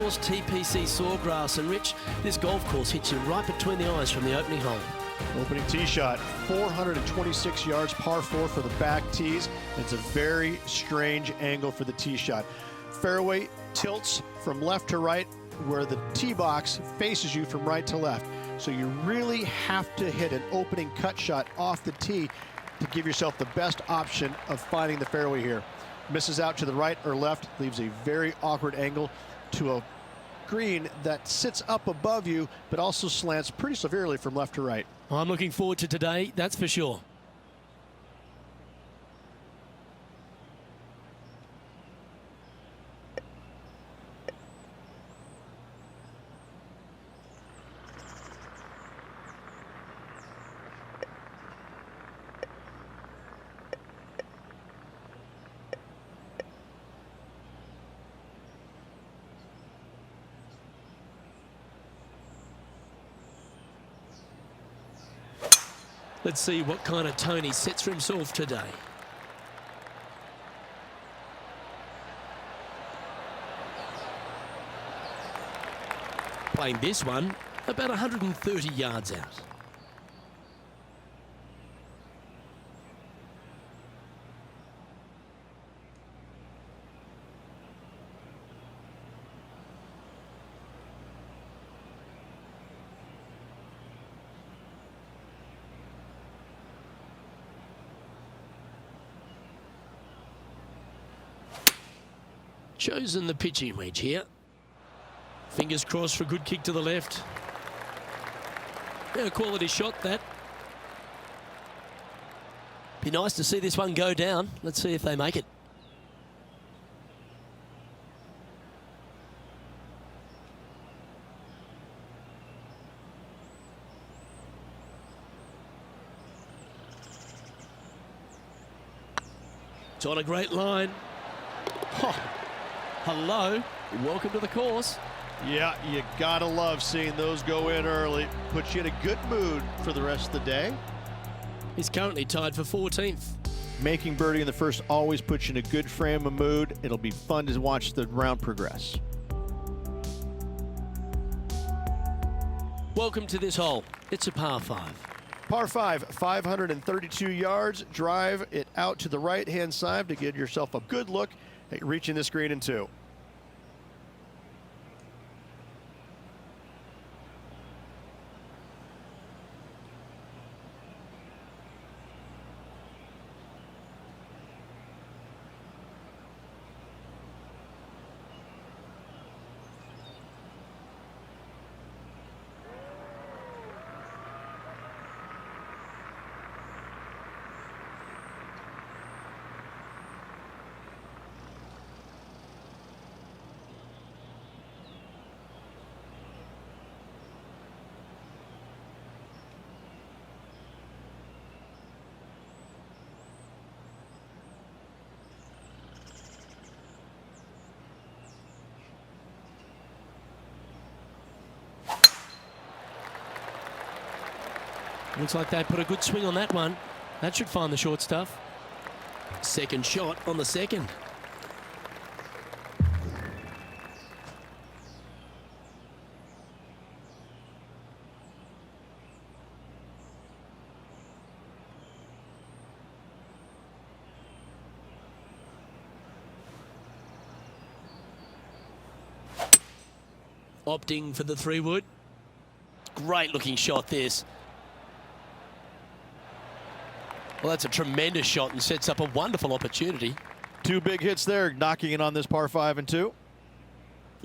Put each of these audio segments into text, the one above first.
TPC Sawgrass, and Rich, this golf course hits you right between the eyes from the opening hole. Opening tee shot, 426 yards, par 4 for the back tees. It's a very strange angle for the tee shot. Fairway tilts from left to right, where the tee box faces you from right to left. So you really have to hit an opening cut shot off the tee to give yourself the best option of finding the fairway here. Misses out to the right or left, leaves a very awkward angle to a green that sits up above you, but also slants pretty severely from left to right. Well, I'm looking forward to today, that's for sure. Let's see what kind of tone he sets for himself today. Playing this one about 130 yards out. Chosen the pitching wedge here. Fingers crossed for a good kick to the left. Yeah, a quality shot that. Be nice to see this one go down. Let's see if they make it. It's on a great line. Oh. Hello, welcome to the course. Yeah, you gotta love seeing those go in early. Puts you in a good mood for the rest of the day. He's currently tied for 14th. Making birdie in the first always puts you in a good frame of mood. It'll be fun to watch the round progress. Welcome to this hole. It's a par 5. Par 5, 532 yards. Drive it out to the right-hand side to give yourself a good look at reaching this green in 2. Looks like they put a good swing on that one. That should find the short stuff. Second shot on the second. Opting for the 3-wood. Great looking shot this. Well, that's a tremendous shot and sets up a wonderful opportunity. 2 big hits there, knocking in on this par 5 and 2.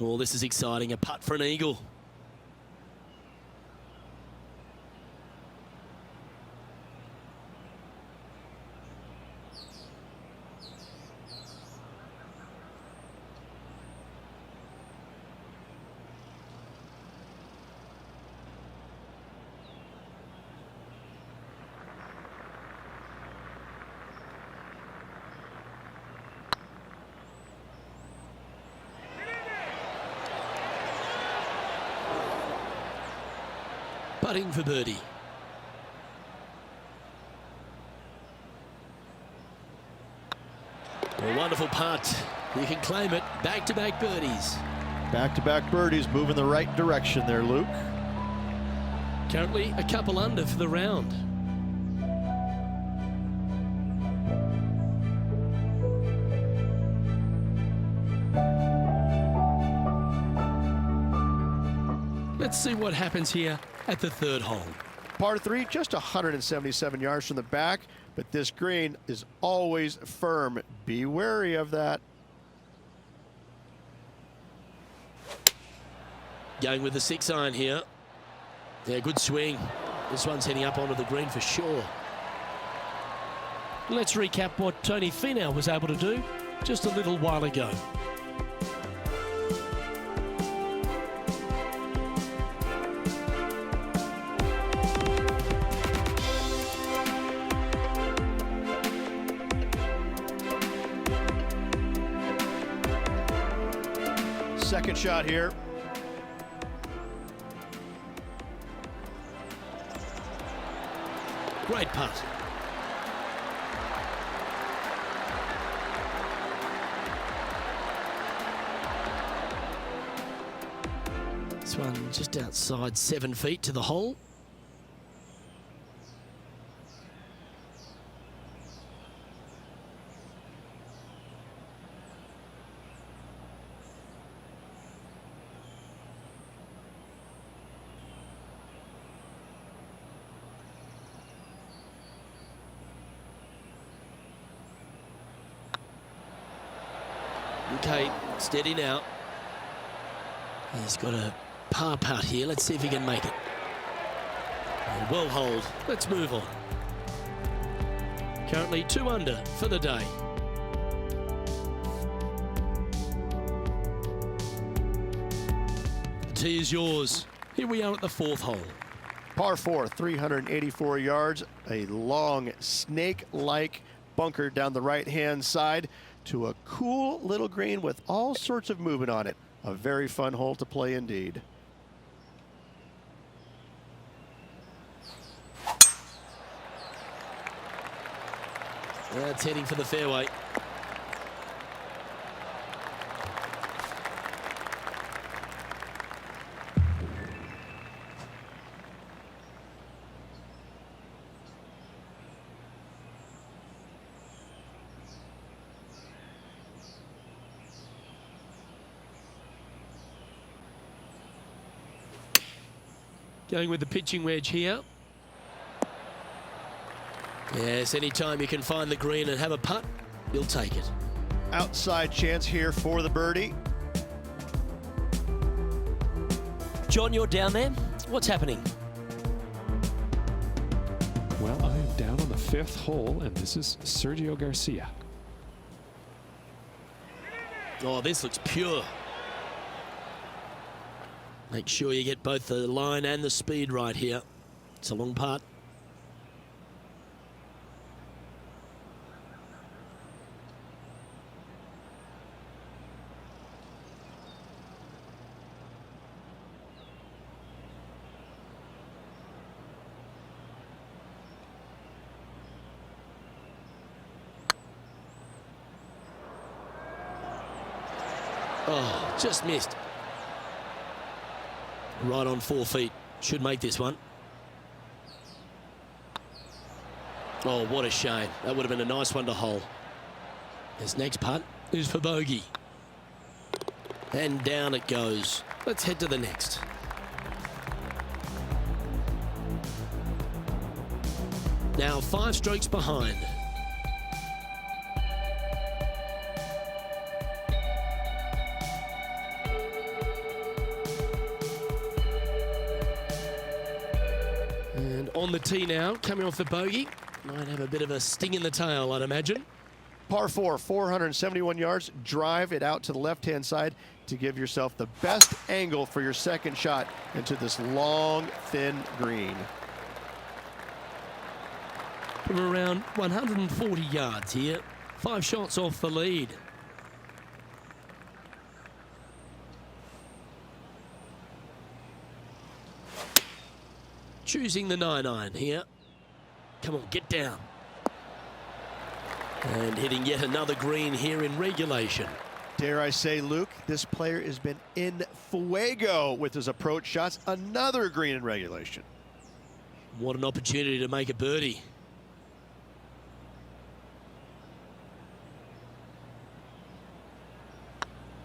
Oh, this is exciting. A putt for an eagle. Putting for birdie. A wonderful putt. You can claim it. Back-to-back birdies. Back-to-back birdies, moving the right direction there, Luke. Currently a couple under for the round. Let's see what happens here at the third hole. Par 3, just 177 yards from the back, but this green is always firm. Be wary of that. Going with the 6-iron here. Yeah, good swing. This one's heading up onto the green for sure. Let's recap what Tony Finau was able to do just a little while ago. Second shot here. Great putt. This one just outside 7 feet to the hole. Okay, steady now. He's got a par putt here. Let's see if he can make it. And well hold. Let's move on. Currently 2 under for the day. The tee is yours. Here we are at the 4th hole. Par 4, 384 yards, a long snake-like bunker down the right-hand side to a cool little green with all sorts of movement on it. A very fun hole to play indeed. That's heading for the fairway. Going with the pitching wedge here. Yes, anytime you can find the green and have a putt, you'll take it. Outside chance here for the birdie. John, you're down there. What's happening? Well, I am down on the 5th hole, and this is Sergio Garcia. Oh, this looks pure. Make sure you get both the line and the speed right here. It's a long putt. Oh, just missed. Right on 4 feet. Should make this one. Oh, what a shame. That would have been a nice one to hole. This next putt is for bogey. And down it goes. Let's head to the next. Now 5 strokes behind. And on the tee now, coming off the bogey. Might have a bit of a sting in the tail, I'd imagine. Par 4, 471 yards. Drive it out to the left-hand side to give yourself the best angle for your second shot into this long, thin green. From around 140 yards here. 5 shots off the lead. Choosing the 9-iron here. Come on, get down. And hitting yet another green here in regulation. Dare I say, Luke, this player has been in fuego with his approach shots. Another green in regulation. What an opportunity to make a birdie.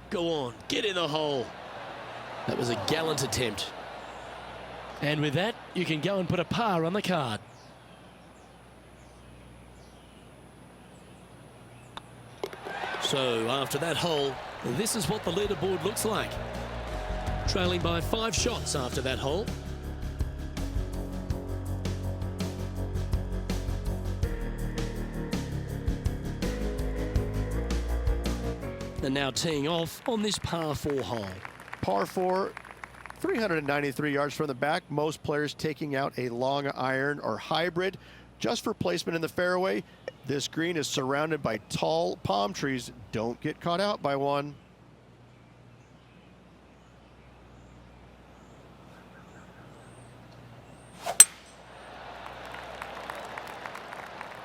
Go on, get in the hole. That was a gallant attempt. And with that, you can go and put a par on the card. So after that hole, this is what the leaderboard looks like. Trailing by 5 shots after that hole. And now teeing off on this par 4 hole. Par 4, 393 yards from the back. Most players taking out a long iron or hybrid just for placement in the fairway. This green is surrounded by tall palm trees. Don't get caught out by one.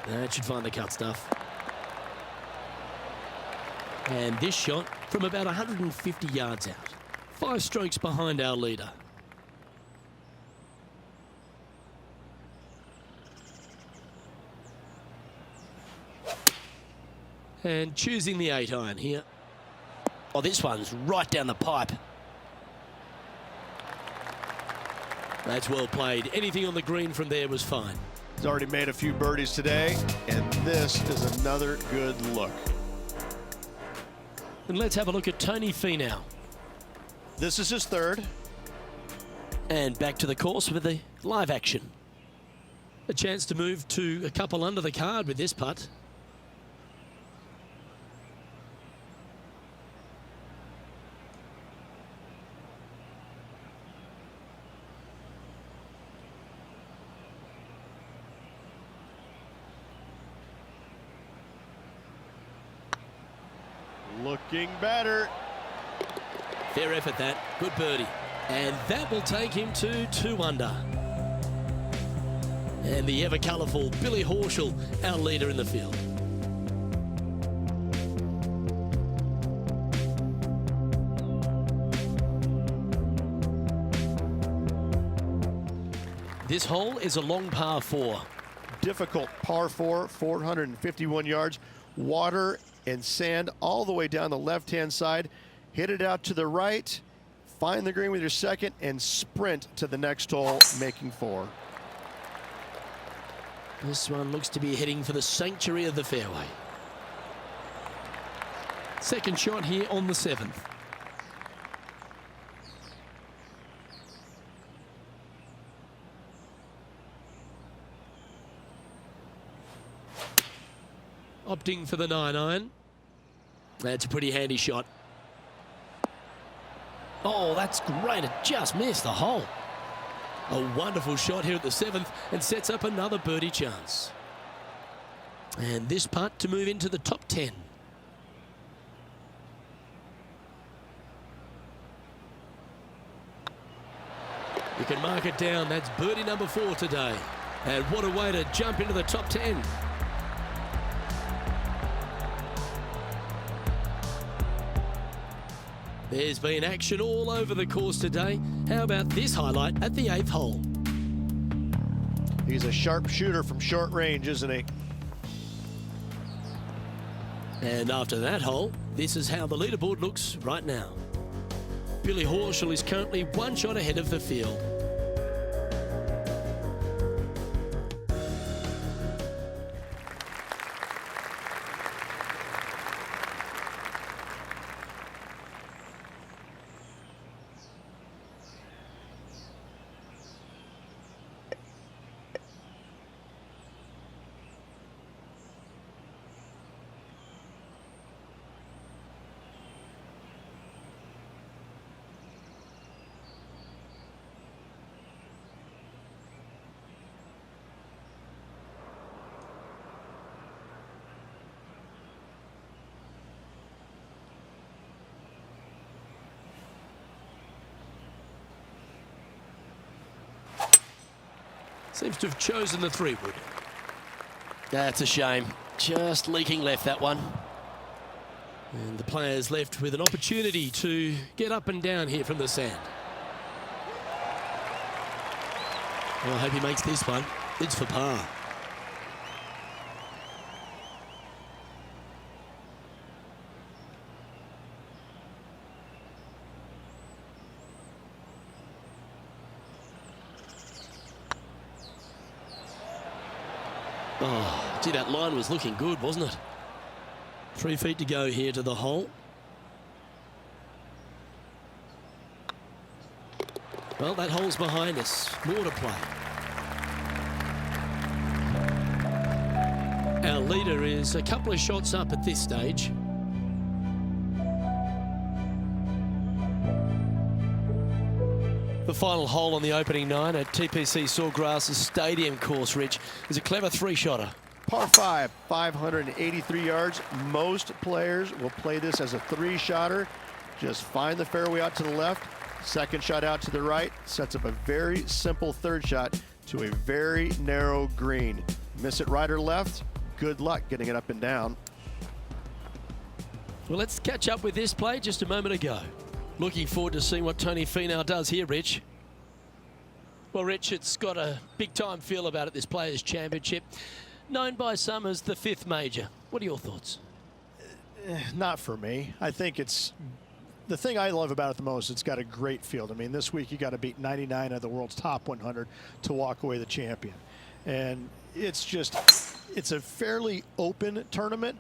That should find the cut stuff. And this shot from about 150 yards out. 5 strokes behind our leader. And choosing the 8-iron here. Oh, this one's right down the pipe. That's well played. Anything on the green from there was fine. He's already made a few birdies today, and this is another good look. And let's have a look at Tony Finau. This is his third. And back to the course with the live action. A chance to move to a couple under the card with this putt. Looking better. Fair effort that. Good birdie. And that will take him to 2 under. And the ever colourful Billy Horschel, our leader in the field. This hole is a long par 4. Difficult par 4, 451 yards. Water and sand all the way down the left-hand side. Hit it out to the right, find the green with your second, and sprint to the next hole, making 4. This one looks to be heading for the sanctuary of the fairway. Second shot here on the 7th. Opting for the 9-iron. That's a pretty handy shot. Oh, that's great. It just missed the hole. A wonderful shot here at the 7th and sets up another birdie chance. And this putt to move into the top 10. You can mark it down. That's birdie number 4 today. And what a way to jump into the top 10. There's been action all over the course today. How about this highlight at the 8th hole? He's a sharp shooter from short range, isn't he? And after that hole, this is how the leaderboard looks right now. Billy Horschel is currently 1 shot ahead of the field. Seems to have chosen the 3-wood. That's a shame. Just leaking left, that one. And the players left with an opportunity to get up and down here from the sand. Well, I hope he makes this one. It's for par. Oh, gee, that line was looking good, wasn't it? 3 feet to go here to the hole. Well, that hole's behind us. More to play. Our leader is a couple of shots up at this stage. The final hole on the opening 9 at TPC Sawgrass Stadium course, Rich, is a clever 3-shotter. Par 5, 583 yards. Most players will play this as a 3-shotter. Just find the fairway out to the left, second shot out to the right, sets up a very simple 3rd shot to a very narrow green. Miss it right or left, good luck getting it up and down. Well, let's catch up with this play just a moment ago. Looking forward to seeing what Tony Finau does here, Rich. Well, Rich, it's got a big-time feel about it, this Players' Championship. Known by some as the 5th major. What are your thoughts? Not for me. I think it's the thing I love about it the most. It's got a great field. I mean, this week you got to beat 99 of the world's top 100 to walk away the champion. And it's a fairly open tournament,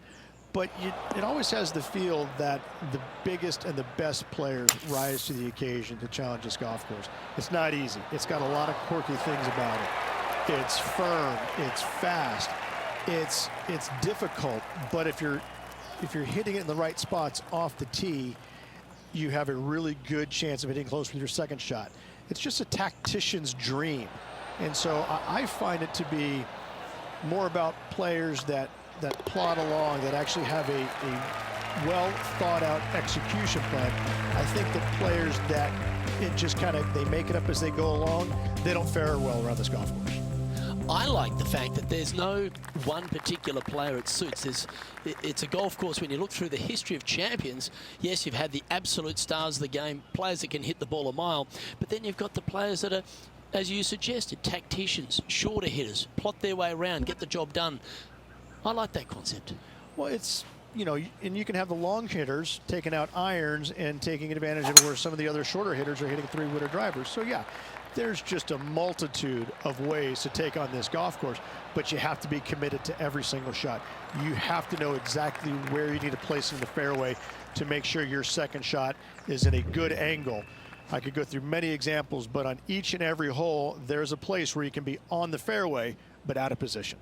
but it always has the feel that the biggest and the best players rise to the occasion to challenge this golf course. It's not easy. It's got a lot of quirky things about it. It's firm, it's fast, it's difficult, but if you're hitting it in the right spots off the tee, you have a really good chance of hitting close with your 2nd shot. It's just a tactician's dream. And so I find it to be more about players that plod along, that actually have a well thought out execution plan. I think the players that it just kind of, they make it up as they go along, they don't fare well around this golf course. I like the fact that there's no one particular player it suits. It's a golf course, when you look through the history of champions, yes, you've had the absolute stars of the game, players that can hit the ball a mile, but then you've got the players that are, as you suggested, tacticians, shorter hitters, plot their way around, get the job done. I like that concept. Well, it's, you know, and you can have the long hitters taking out irons and taking advantage of where some of the other shorter hitters are hitting 3-wooter drivers. So yeah, there's just a multitude of ways to take on this golf course, but you have to be committed to every single shot. You have to know exactly where you need to place it in the fairway to make sure your 2nd shot is in a good angle. I could go through many examples, but on each and every hole, there's a place where you can be on the fairway, but out of position.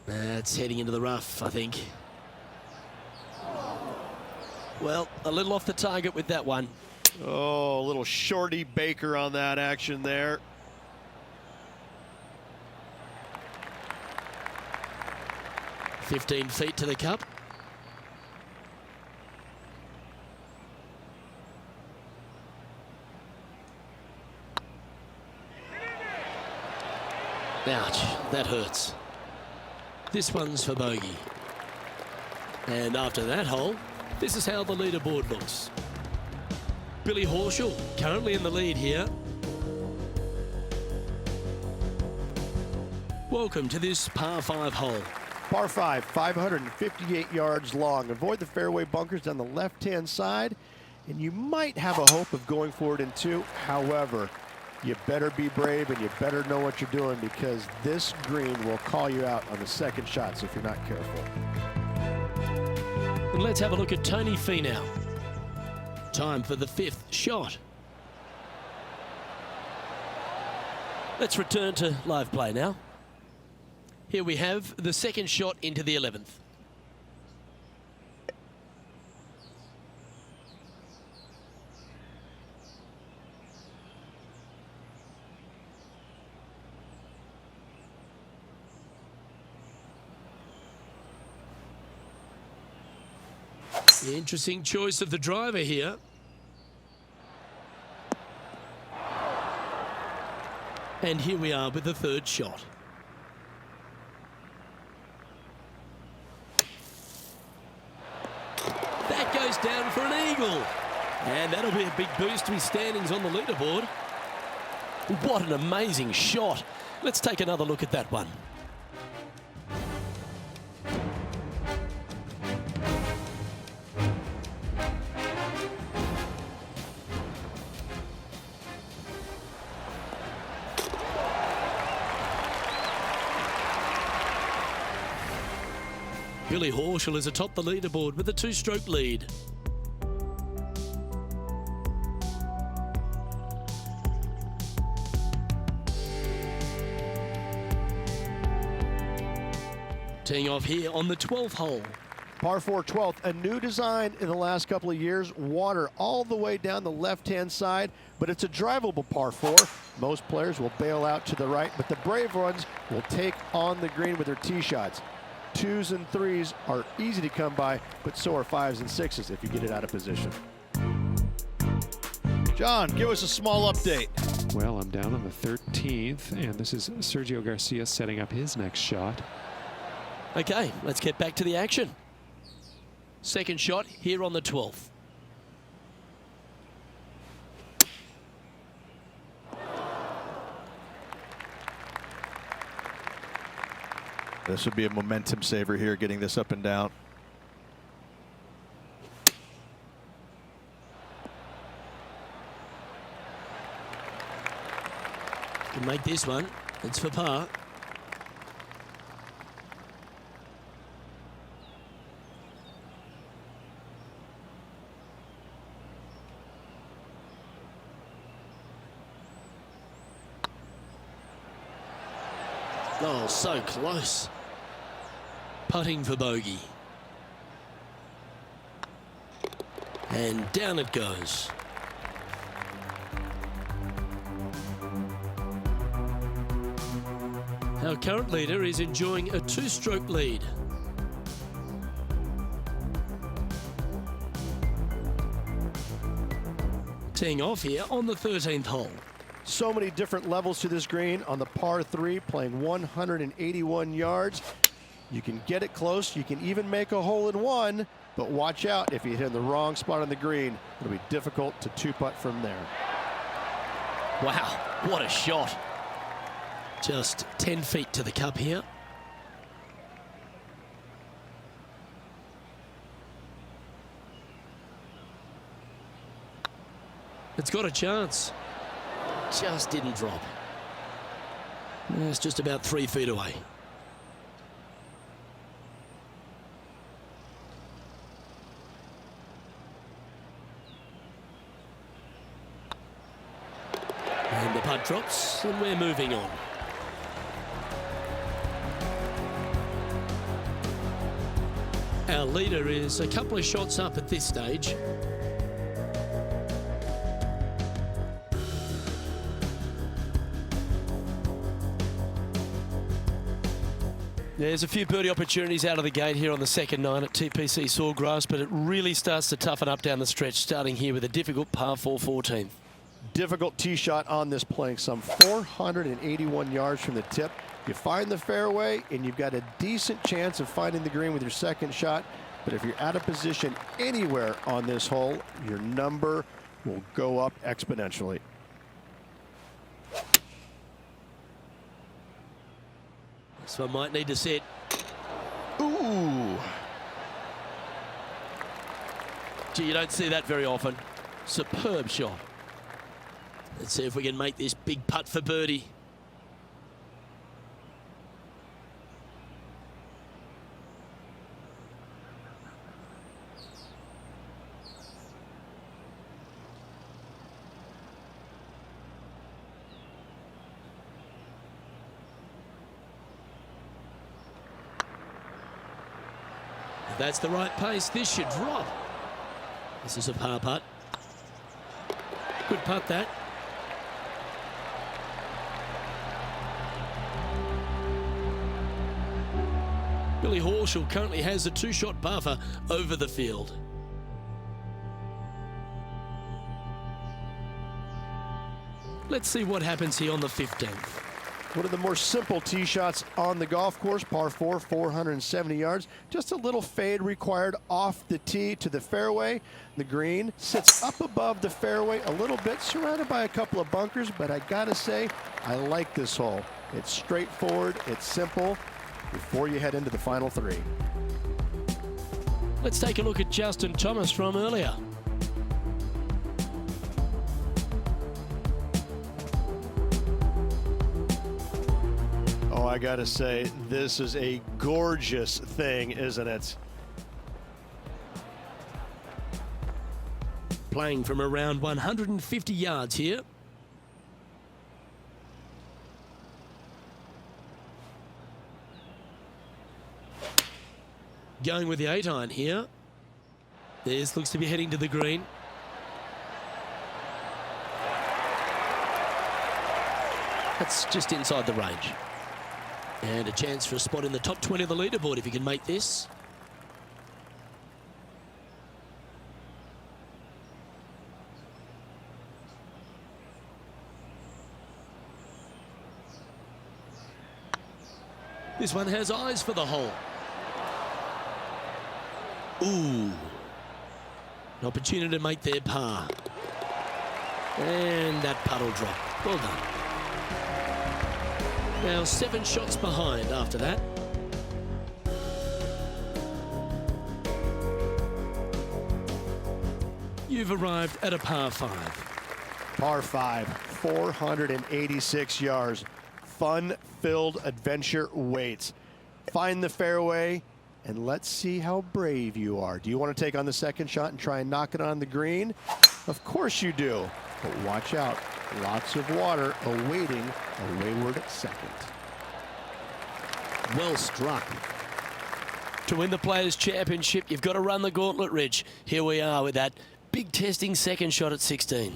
That's heading into the rough, I think. Well, a little off the target with that one. Oh, a little shorty Baker on that action there. "15 feet to the cup. Ouch, that hurts. This one's for bogey. And after that hole, this is how the leaderboard looks. Billy Horschel currently in the lead here. Welcome to this par 5 hole. Par 5, 558 yards long. Avoid the fairway bunkers down the left-hand side, and you might have a hope of going for it in 2. However, you better be brave and you better know what you're doing, because this green will call you out on the 2nd shots if you're not careful. And let's have a look at Tony Finau. Time for the 5th shot. Let's return to live play now. Here we have the 2nd shot into the 11th. Interesting choice of the driver here. And here we are with the 3rd shot. eagle. And that'll be a big boost to his standings on the leaderboard. What an amazing shot. Let's take another look at that one. Billy Horschel is atop the leaderboard with a 2-stroke lead. Teeing off here on the 12th hole. Par 4 12th, a new design in the last couple of years. Water all the way down the left-hand side, but it's a drivable par 4. Most players will bail out to the right, but the brave ones will take on the green with their tee shots. 2s and 3s are easy to come by, but so are 5s and 6s if you get it out of position. John, give us a small update. Well, I'm down on the 13th, and this is Sergio Garcia setting up his next shot. Okay, let's get back to the action. Second shot here on the 12th. This would be a momentum saver here, getting this up and down. Can make this one. It's for par. Oh, so close. Putting for bogey. And down it goes. Our current leader is enjoying a 2-stroke lead. Teeing off here on the 13th hole. So many different levels to this green. On the par 3, playing 181 yards. You can get it close. You can even make a hole-in-one, but watch out if you hit in the wrong spot on the green. It'll be difficult to 2-putt from there. Wow, what a shot. Just 10 feet to the cup here. It's got a chance. Just didn't drop. It's just about 3 feet away. And the putt drops, and we're moving on. Our leader is a couple of shots up at this stage. There's a few birdie opportunities out of the gate here on the second 9 at TPC Sawgrass, but it really starts to toughen up down the stretch, starting here with a difficult par 4 14th. Difficult tee shot on this, playing some 481 yards from the tip. You find the fairway, and you've got a decent chance of finding the green with your second shot. But if you're out of position anywhere on this hole, your number will go up exponentially. This one might need to sit. Ooh. Gee, you don't see that very often. Superb shot. Let's see if we can make this big putt for birdie. If that's the right pace, this should drop. This is a par putt. Good putt, that. Billy Horschel currently has a 2-shot buffer over the field. Let's see what happens here on the 15th. One of the more simple tee shots on the golf course, par 4, 470 yards. Just a little fade required off the tee to the fairway. The green sits up above the fairway a little bit, surrounded by a couple of bunkers, but I gotta say, I like this hole. It's straightforward, it's simple, before you head into the final 3. Let's take a look at Justin Thomas from earlier. Oh, I gotta say, this is a gorgeous thing, isn't it? Playing from around 150 yards here. Going with the 8-iron here. This looks to be heading to the green. That's just inside the range. And a chance for a spot in the top 20 of the leaderboard if you can make this. This one has eyes for the hole. Ooh. An opportunity to make their par. And that puddle drop. Well done. Now 7 shots behind after that. You've arrived at a par 5. Par 5, 486 yards. Fun-filled adventure waits. Find the fairway, and let's see how brave you are. Do you want to take on the second shot and try and knock it on the green? Of course you do, but watch out. Lots of water awaiting a wayward second. Well struck. To win the Players' Championship, you've got to run the gauntlet, Rich. Here we are with that big testing second shot at 16.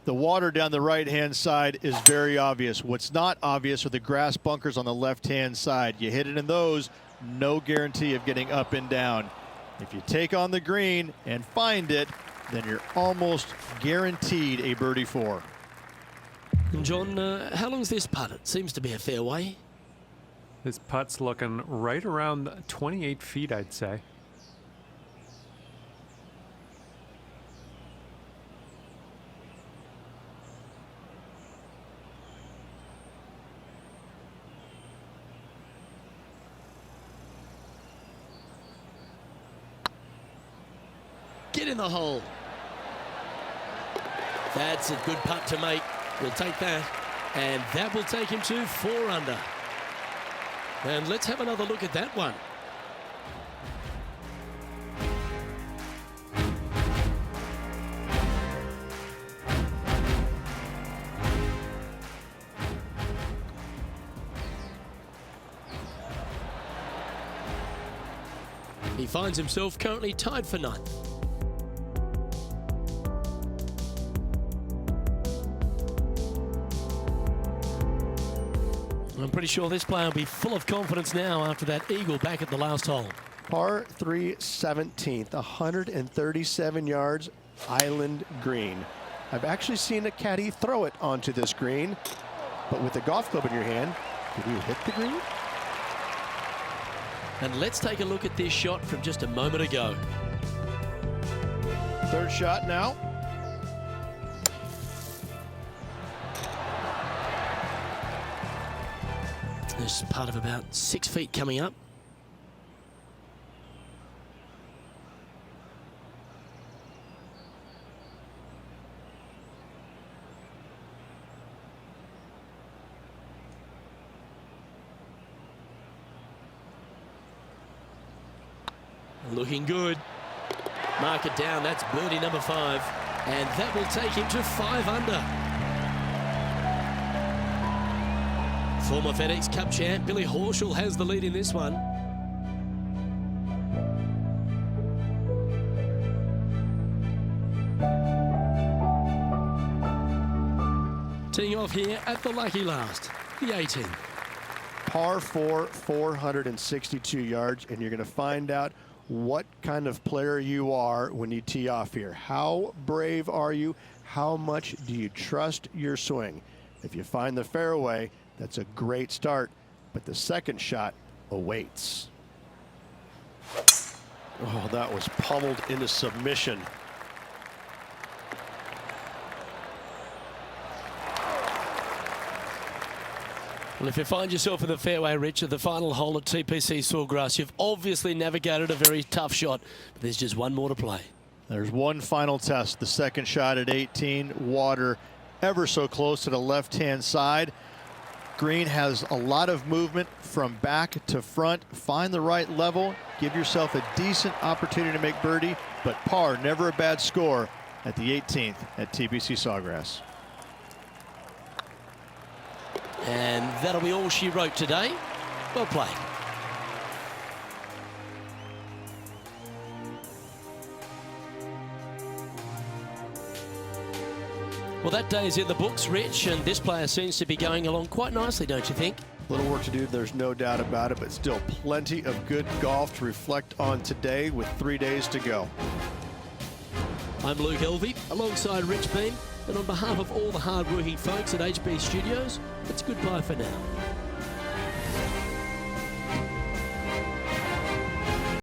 The water down the right-hand side is very obvious. What's not obvious are the grass bunkers on the left-hand side. You hit it in those, no guarantee of getting up and down. If you take on the green and find it, then you're almost guaranteed a birdie 4. And John, how long's this putt? It seems to be a fair way. This putt's looking right around 28 feet, I'd say. Get in the hole. That's a good putt to make. We'll take that. And that will take him to 4 under. And let's have another look at that one. He finds himself currently tied for 9th. I'm pretty sure this player will be full of confidence now after that eagle back at the last hole. Par 3, 17th, 137 yards, island green. I've actually seen a caddy throw it onto this green, but with the golf club in your hand, did you hit the green? And let's take a look at this shot from just a moment ago. Third shot now. There's part of about 6 feet coming up. Looking good. Mark it down. That's birdie number 5. And that will take him to 5 under. Former FedEx Cup champ Billy Horschel has the lead in this one. Teeing off here at the lucky last, the 18. Par 4, 462 yards, and you're going to find out what kind of player you are when you tee off here. How brave are you? How much do you trust your swing? If you find the fairway, That's a great start, but the second shot awaits. Oh, that was pummeled into submission. Well, if you find yourself in the fairway, Rich, at the final hole at TPC Sawgrass, you've obviously navigated a very tough shot. But there's just one more to play. There's one final test. The second shot at 18, water ever so close to the left-hand side. Green has a lot of movement from back to front. Find the right level. Give yourself a decent opportunity to make birdie, but par, never a bad score at the 18th at TPC Sawgrass. And that'll be all she wrote today. Well played. Well, that day is in the books, Rich, and this player seems to be going along quite nicely, don't you think? Little work to do, there's no doubt about it, but still plenty of good golf to reflect on today with 3 days to go. I'm Luke Elvey, alongside Rich Beam, and on behalf of all the hard-working folks at HB Studios, it's goodbye for now.